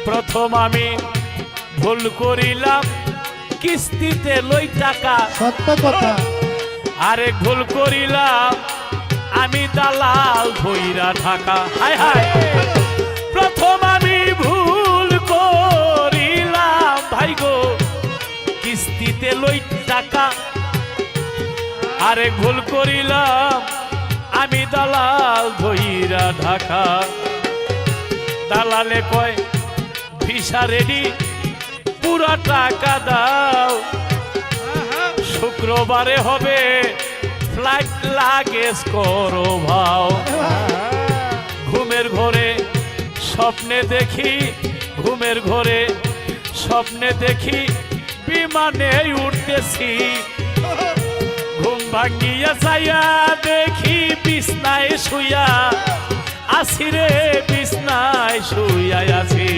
প্রথম আমি ভুল করিলাম কিস্তিতে লই টাকা, সত্য কথা। আরেক ভুল করিলাম আমি দালাল ধইরা ঢাকা। হায় হায়, প্রথম আমি ভুল করিলাম ভাই গো কিস্তিতে লই টাকা, আরেক ভুল করিলাম আমি দালাল ধইরা ঢাকা। দালালে কয় ভিসা রেডি পুরা টাকা দাও, শুক্রবারে হবে ফ্লাইট লাগেজ করো ভাও। ঘুমের ঘরে স্বপ্নে দেখি, ঘুমের ঘরে স্বপ্নে দেখি বিমানে উঠতেছি, ঘুম ভাঙ্গিয়া যাইয়া দেখি বিছনায় শুইয়া আছি রে, বিছনায় শুইয়া আছি।